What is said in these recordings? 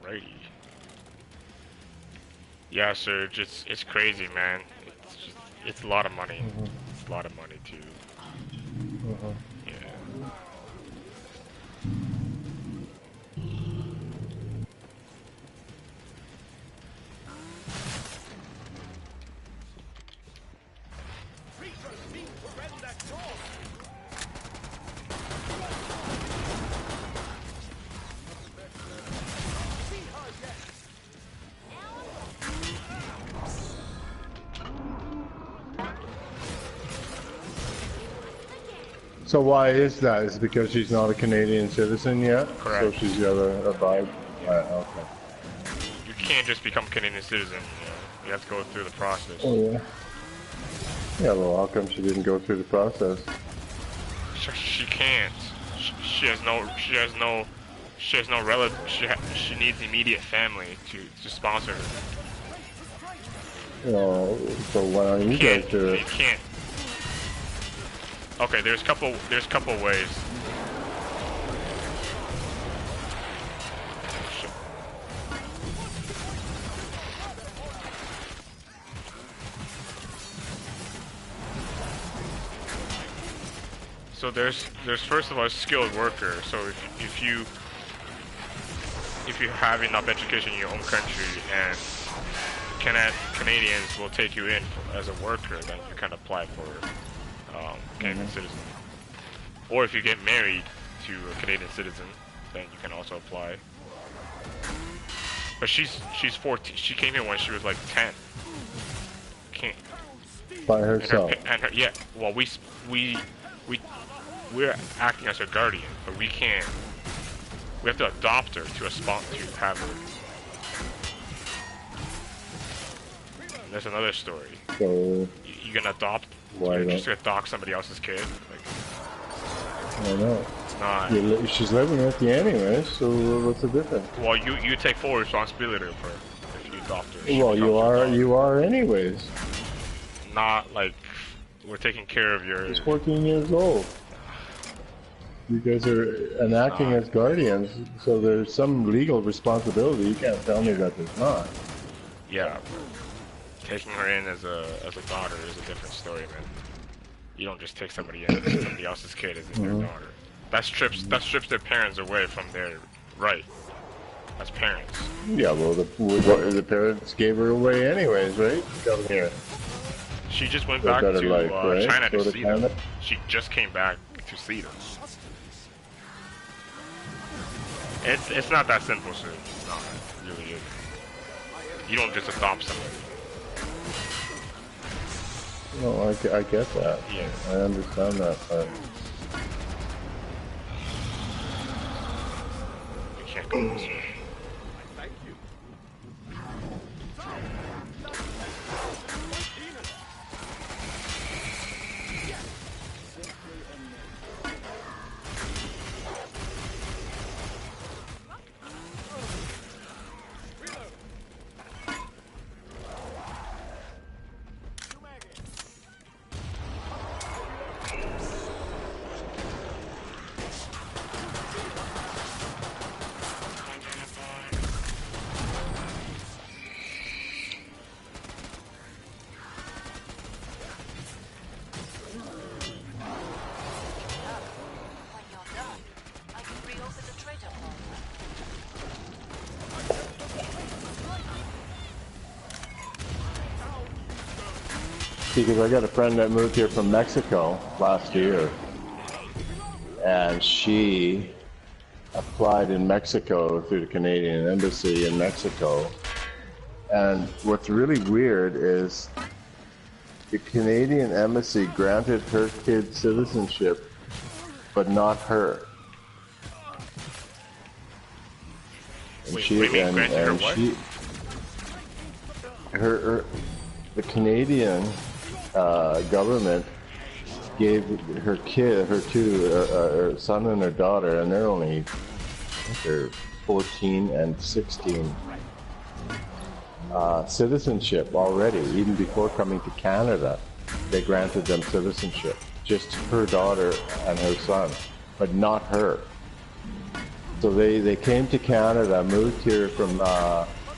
Alrighty. Yeah, Serge, it's crazy, man. It's a lot of money. It's a lot of money too. Yeah. So why is that? Is it because she's not a Canadian citizen yet? Correct. So she's got to abide? Okay. You can't just become a Canadian citizen, you know. You have to go through the process. Oh yeah. Yeah, well, how come she didn't go through the process? She can't. She has no relative. She needs immediate family to sponsor her. Well, so why don't you guys do it? You can't. Okay, there's a couple ways. So there's first of all a skilled worker. So if you have enough education in your own country and Canadians will take you in as a worker, then you can apply for Canadian citizen. Or if you get married to a Canadian citizen, then you can also apply. But she's 14. She came here when she was like 10. Can't. By herself. Yeah. Well, we're acting as her guardian, but we can't. We have to adopt her to have her. And there's another story. So you can adopt. Why just to adopt somebody else's kid. Like, I know. It's not. She's living with you anyway, so what's the difference? Well, you take full responsibility of her if you adopt her. Well, you are anyways. Not like we're taking care of your. She's 14 years old. You guys are enacting as guardians, so there's some legal responsibility. You can't tell me that there's not. Yeah. Taking her in as a daughter is a different story, man. You don't just take somebody in as somebody else's kid as their daughter. That strips their parents away from their right as parents. Yeah, well, the parents gave her away anyways, right? Come here. She just went back to life, right? China to see them. She just came back to see them. It's not that simple, sir. It's not. It really isn't. You don't just adopt somebody. No, I get that. Yeah. I understand that, but you can't go this way. because I got a friend that moved here from Mexico last year, and she applied in Mexico through the Canadian Embassy in Mexico. And what's really weird is the Canadian Embassy granted her kid citizenship, but not her. And the Canadian government gave her kid, her son and her daughter, and they're only, I think they're 14 and 16, citizenship already, even before coming to Canada. They granted them citizenship, just her daughter and her son, but not her. So they came to Canada, moved here from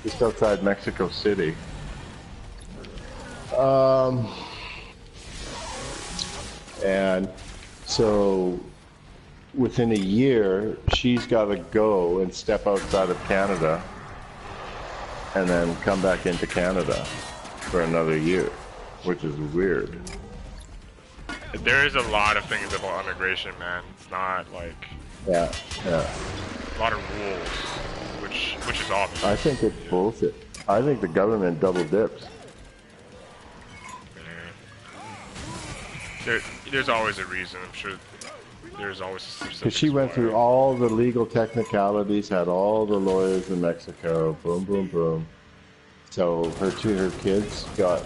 just outside Mexico City. And so within a year, she's got to go and step outside of Canada and then come back into Canada for another year, which is weird. There is a lot of things about immigration, man. It's not like Yeah. a lot of rules, which is obvious. I think it's bullshit. I think the government double dips. There's always a reason. I'm sure there's always a specific. Because she went through all the legal technicalities, had all the lawyers in Mexico, boom, boom, boom. So her kids got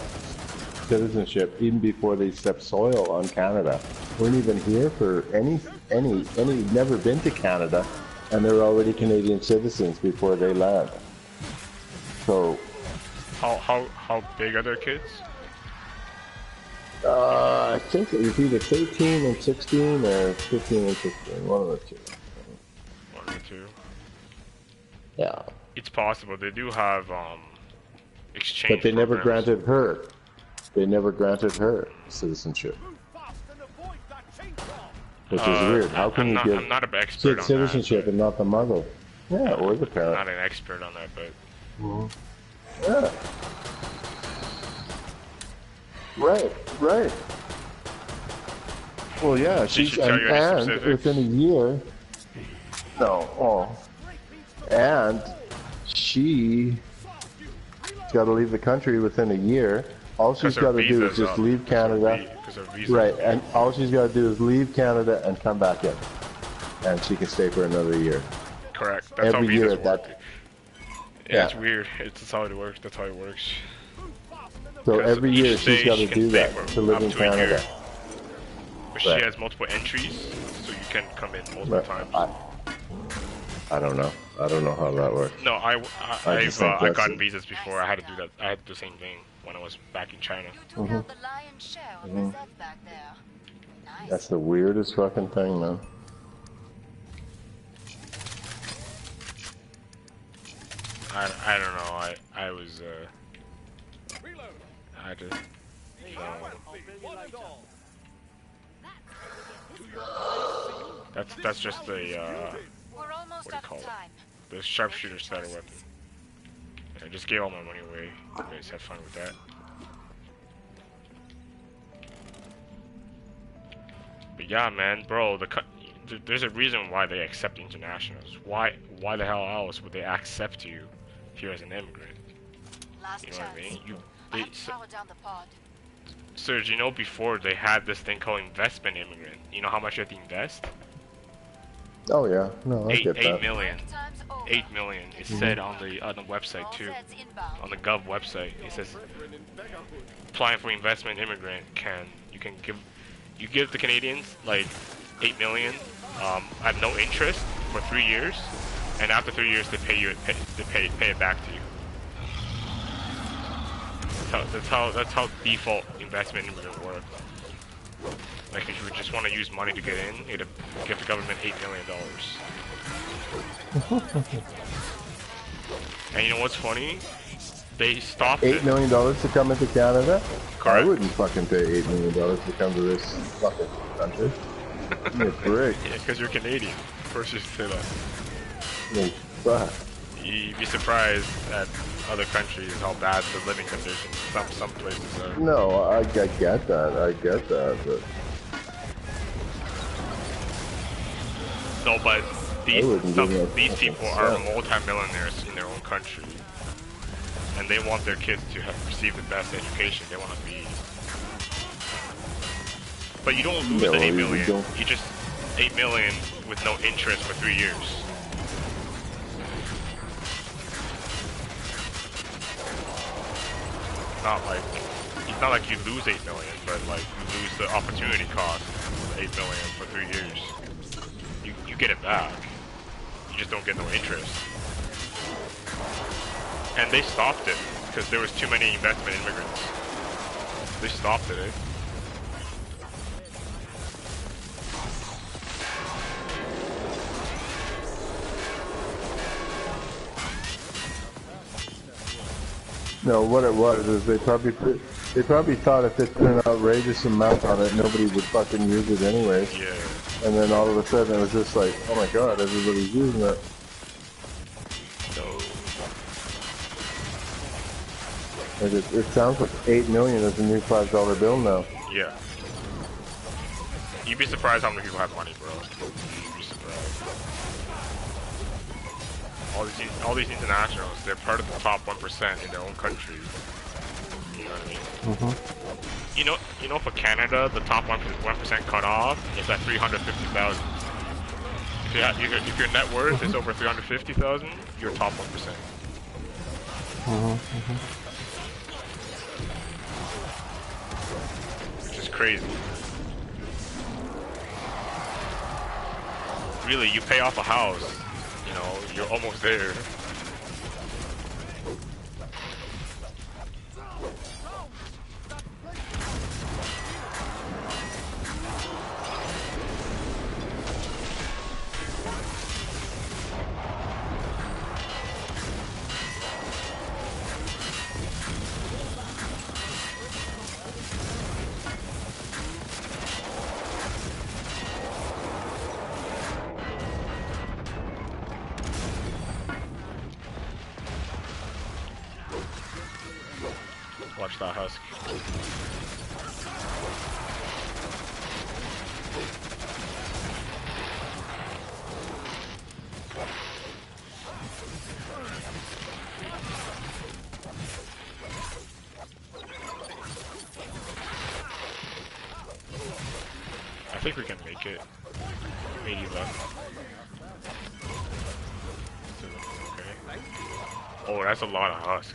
citizenship even before they stepped soil on Canada. Weren't even here for any, never been to Canada, and they're already Canadian citizens before they land. So, how big are their kids? I think it was either 13 and 16 or 15 and 16, one of the two. One or two. Yeah. It's possible. They do have exchange. But they never programs. granted her. They never granted her citizenship. Which is weird. How can you give I'm not an expert on citizenship that, and not the mother? Yeah, or the I'm parent. not an expert on that, but Yeah. Right. Well, yeah, she's she tell you any and specifics? within a year. No, and she got to leave the country within a year. All she's got to do is just leave Canada. Right, and all she's got to do is leave Canada and come back in, and she can stay for another year. Correct. That's Every how year visas at work. that. Yeah, it's weird. That's how it works. That's how it works. So Because every each year stage she's got to she can do stay that for to live up in to a year. Canada. But Right. she has multiple entries, so you can come in multiple But times. I don't know. I don't know how that works. No, I I've just think that's gotten it. visas before. I had to do that. I had to do the same thing when I was back in China. You took out the lion's share of the Zeds back there. Nice. That's the weirdest fucking thing, man. I don't know. I was I had to. That's just the We're almost what do you out call of it? time. The sharpshooter starter weapon. I just gave all my money away. You guys have fun with that. But yeah, man, bro, there's a reason why they accept internationals. Why the hell else would they accept you here as an immigrant? Last You know what I chance. mean? I have to power down the pod. Serge, you know before they had this thing called investment immigrant. You know how much you have to invest? Oh yeah, no, I Eight get that. million. Time's over. 8 million. It said on the website All too. Zeds inbound. On the Gov website, it says applying for investment immigrant you give the Canadians like 8 million at no interest for 3 years, and after 3 years they pay it back to you. That's how default investment immigrant works. Like if you just want to use money to get in, you'd give the government $8 million. And you know what's funny? They stopped $8 it. million to come into Canada? Correct. I wouldn't fucking pay $8 million to come to this fucking country. Give me a break. Yeah, because you're Canadian. Of course you say that. I mean, fuck. You'd be surprised at other countries how bad the living conditions some places are. No, I get that, but No, but wouldn't give me a these fucking people are cent. multi-millionaires in their own country, and they want their kids to receive the best education. They want to be. But you don't lose No, the 8 you million. don't. You just 8 million with no interest for 3 years. It's not like you lose 8 million, but like you lose the opportunity cost of 8 million for 3 years. You get it back. You just don't get no interest. And they stopped it because there was too many investment immigrants. They stopped it. No, what it was is they probably thought if they put an outrageous amount on it, nobody would fucking use it anyways. Yeah. And then all of a sudden it was just like, oh my god, everybody's using it. So Like it sounds like 8 million is a new $5 bill now. yeah. You'd be surprised how many people have money, bro. You'd be surprised. All these internationals, they're part of the top 1% in their own country. You know what I mean? You know, for Canada, the top 1% cut off is at 350,000. If your net worth is over 350,000, you're top 1%. Which is crazy. Really, you pay off a house, you know, you're almost there. Watch that husk. I think we can make it. 80 left. Okay. Oh, that's a lot of husk.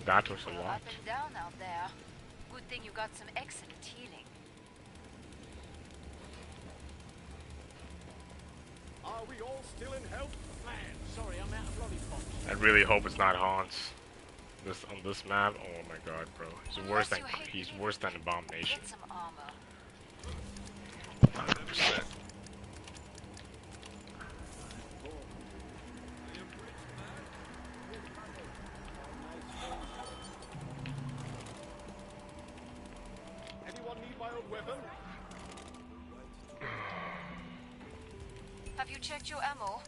That was a lot. Up and down out there. Good thing you got some excellent healing. Are we all still in health? Man, sorry, I'm out of lollipops. I really hope it's not Hans. This on this map, oh my god, bro. He's worse than Abomination. Get some armor. 100%. Anyone need my old weapon? Have you checked your ammo?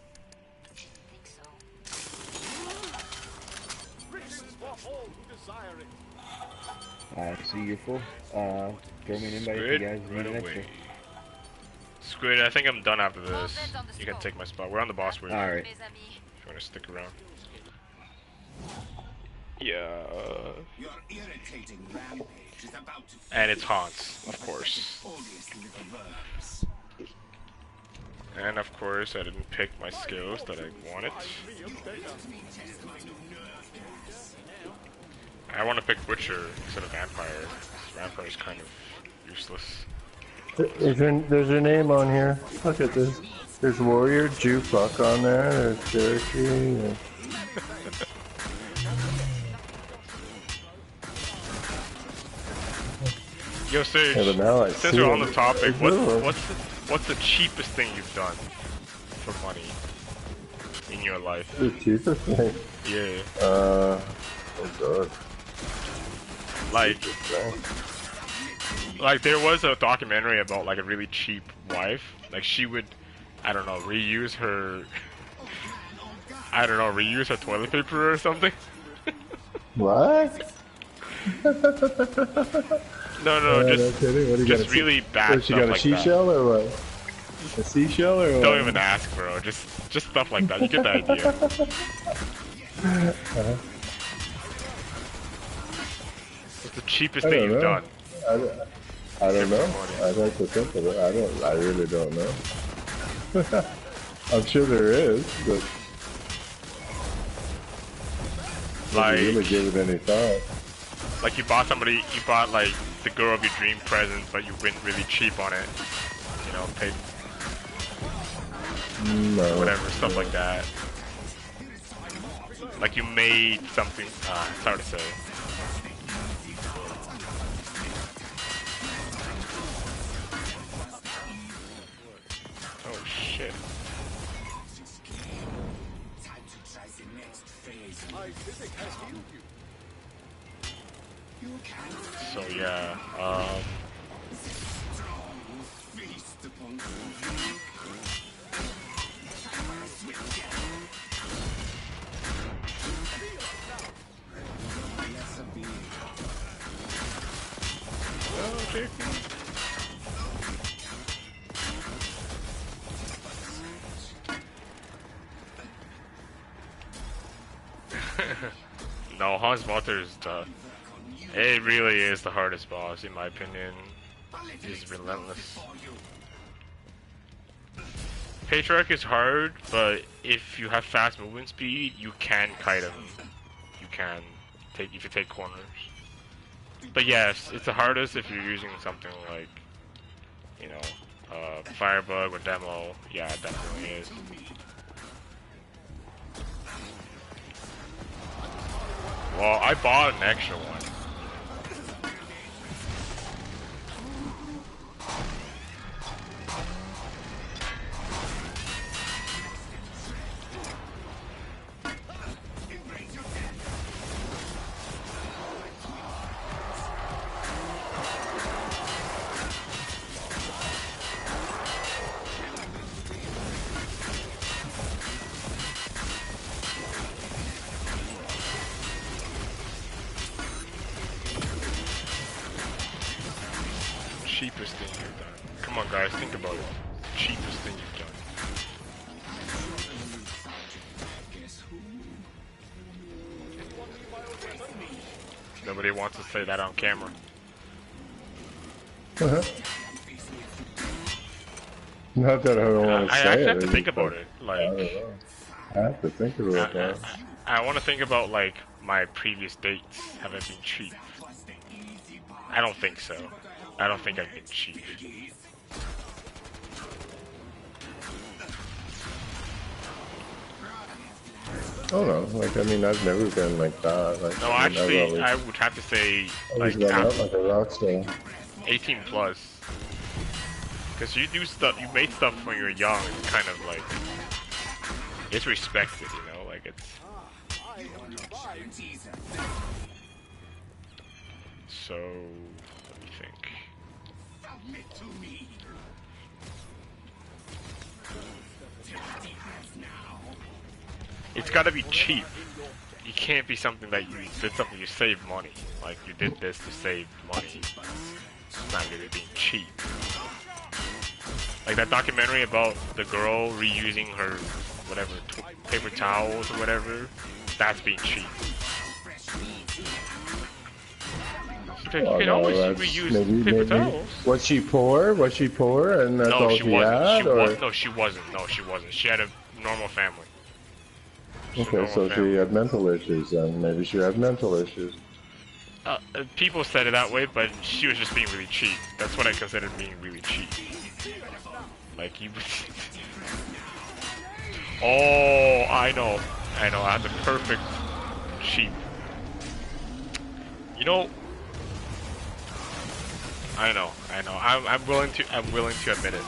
Think so. Riches for all who desire it. Alright, so you're full. Throw me an invite if you Squid, guys need right an away. extra. Squid, I think I'm done after this. You can take my spot. We're on the boss wave. Alright. Mes amis. If you want to stick around. Yeah. Your irritating rampage is about to And it's Hans, of course. odious little verbs. And of course, I didn't pick my skills that I wanted. I want to pick Butcher instead of Vampire. Vampire is kind of useless. There's your name on here. Look at this. There's Warrior, Jukebox on there. There's Cherokee. Yo, Sage, Yeah, but now I since see we're on it. the topic, It's what's the cheapest thing you've done for money in your life? The cheapest thing. Yeah. Oh god. Like there was a documentary about like a really cheap wife. Like she would, I don't know, reuse her toilet paper or something. What? No, No kidding. What do you just got, really bad what, she stuff got a like seashell or what? A seashell or what? Don't even ask, bro. Just stuff like that. You get the idea. It's the cheapest thing you've done. I don't know. I'd like to think of it. I really don't know. I'm sure there is, but like, didn't really give it any thought. Like you bought like the girl of your dream present, but you went really cheap on it. You know, paid whatever, stuff like that. Like you made something, it's hard to say. Oh shit. So yeah, okay. No, Hans Walter is tough. It really is the hardest boss, in my opinion. He's relentless. Patriarch is hard, but if you have fast movement speed, you can kite him. You can take corners. But yes, it's the hardest if you're using something like, you know, Firebug or Demo. Yeah, it definitely is. Well, I bought an extra one. Cheapest thing you've done. Come on, guys, think about it. Cheapest thing you've done. Nobody wants to say that on camera. Not that I don't want to say it. I actually have to think about it. Like, I have to think about that. I want to think about like my previous dates. Have I been cheap? I don't think so. I don't think I've been cheap. Oh no, like I mean, I've never been like that. Like, No, actually, I would have to say like a rock star. 18 plus. Because you do stuff, you made stuff when you're young. It's kind of like it's respected, you know, like it's. So let me think. It's gotta be cheap. You can't be something that you did something you save money. Like you did this to save money. It's not really being cheap. Like that documentary about the girl reusing her whatever paper towels or whatever. That's being cheap. You can always reuse paper towels. Was she poor? Was she poor and that's all she had? No, she wasn't. No, she wasn't. She had a normal family. Okay, so she had mental issues then. Maybe she had mental issues. People said it that way, but she was just being really cheap. That's what I consider being really cheap. Like you. Oh, I know. I had the perfect cheap. You know. I know. I'm willing to admit it.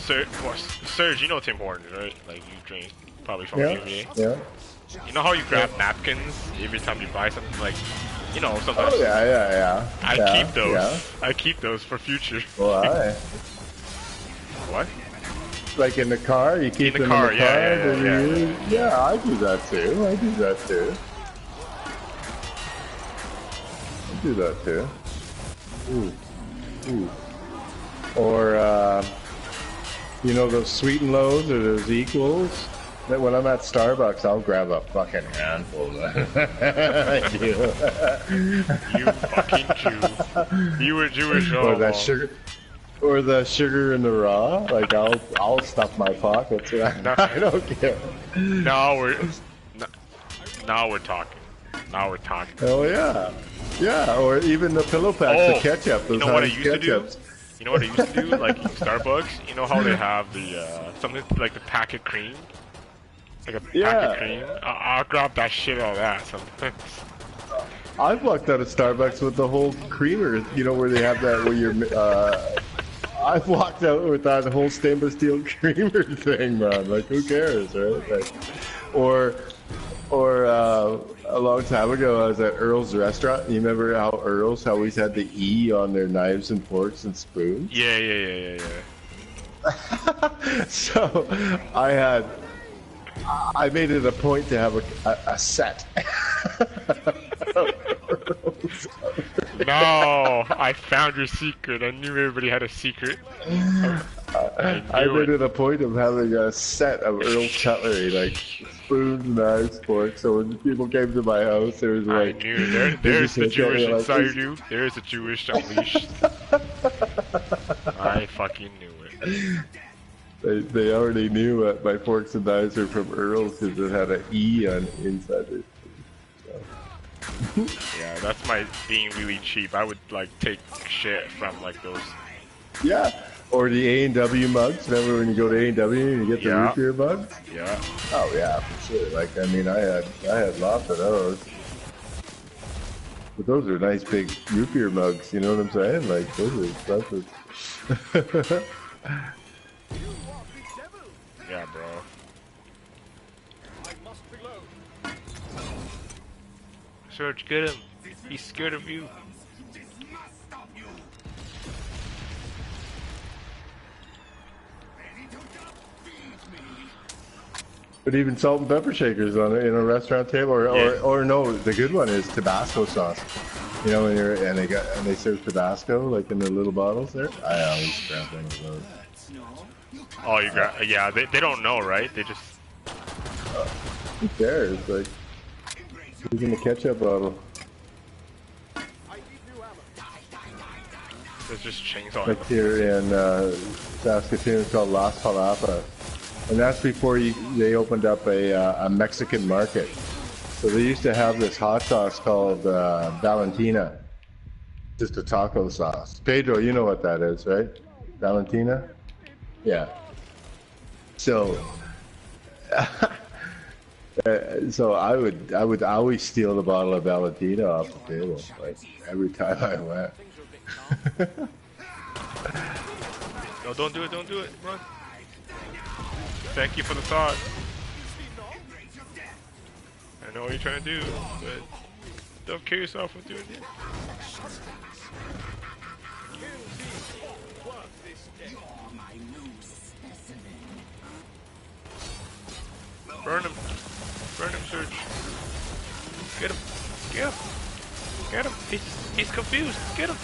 Serge, you know Tim Hortons, right? Like you drink probably from Yeah, UVA. yeah. You know how you grab napkins every time you buy something? Like, you know, sometimes. Oh yeah. I Yeah, keep those. yeah. I keep those for future. Why? What? Like in the car, you keep In the them car, in the car. yeah. Yeah, I do that too. I do that too. Ooh. Or you know those sweet and lows or those equals? That when I'm at Starbucks, I'll grab a fucking handful of that. You fucking Jew. You were Jewish all Or that along. sugar. Or the sugar in the raw, like I'll stuff my pockets. I don't care. Now we're talking. Now we're talking. Oh yeah. Or even the pillow packs, the ketchup. Those You know what I Heinz used to do? ketchups. You know what I used to do? Like in Starbucks, you know how they have the something like the packet cream, like a packet cream. I'll grab that shit out of that sometimes. I've walked out of Starbucks with the whole creamer. You know where they have that where you're. I've walked out with that whole stainless steel creamer thing, man. Like, who cares, right? Like, or a long time ago, I was at Earl's restaurant. You remember how Earl's always had the E on their knives and forks and spoons? Yeah. So, I made it a point to have a set. No, I found your secret. I knew everybody had a secret. I made it a point of having a set of Earl's cutlery, like spoons, knives, forks. So when people came to my house, there was like, I knew there's the Jewish inside you. There's the Jewish unleashed. I fucking knew it. They already knew what my forks and knives were from Earl's because it had an E on inside it. Yeah, that's my being really cheap. I would like take shit from like those. Yeah, or the A&W mugs. Remember when you go to A&W and you get the root beer mugs? Yeah. Oh yeah, for sure. Like I mean, I had lots of those. But those are nice big root beer mugs. You know what I'm saying? Like those are expensive. Yeah, bro. Serge, get him. He's scared of you. But even salt and pepper shakers on it in a restaurant table, or no, the good one is Tabasco sauce. You know, when you're and they serve Tabasco like in the little bottles there. I always grab one of those. Oh, you got they don't know, right? They just who cares? Like who's in the ketchup bottle? there's just chains on Like here in Saskatoon, it's called Las Palapas. And that's before they opened up a Mexican market. So they used to have this hot sauce called Valentina. Just a taco sauce. Pedro, you know what that is, right? Valentina? Yeah. So, so I would always steal the bottle of Valentina off the table, like every time I went. No, don't do it, run. Thank you for the thought. I know what you're trying to do, but don't kill yourself with doing it. Burn him, Serge. Get him, he's confused, get him.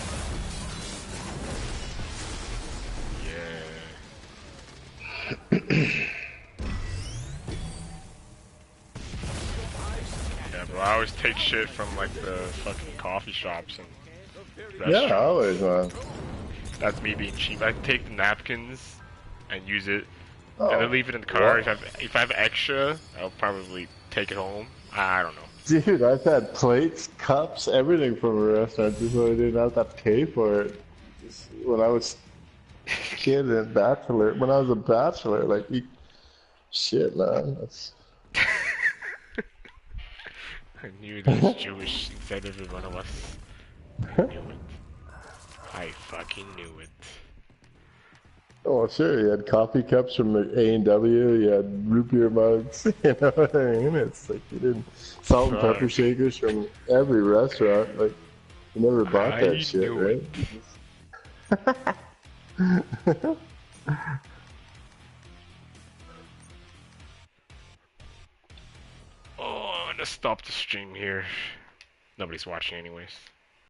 Yeah, bro, I always take shit from like the fucking coffee shops and restaurants. Yeah, always, man. That's me being cheap. I take the napkins and use it, and then leave it in the car. If I have extra, I'll probably take it home. I don't know. Dude, I've had plates, cups, everything from a restaurant just so I didn't have to pay for it. Just when I was a kid and bachelor, when I was a bachelor, like, shit, man. That's... I knew there was Jewish inside every one of us. I knew it. I fucking knew it. Oh, sure. You had coffee cups from the A&W. You had root beer mugs. You know what I mean? It's like you did salt and pepper Fuck. shakers from every restaurant. Like you never bought that I shit, knew it. right? Oh, I'm gonna stop the stream here. Nobody's watching anyways.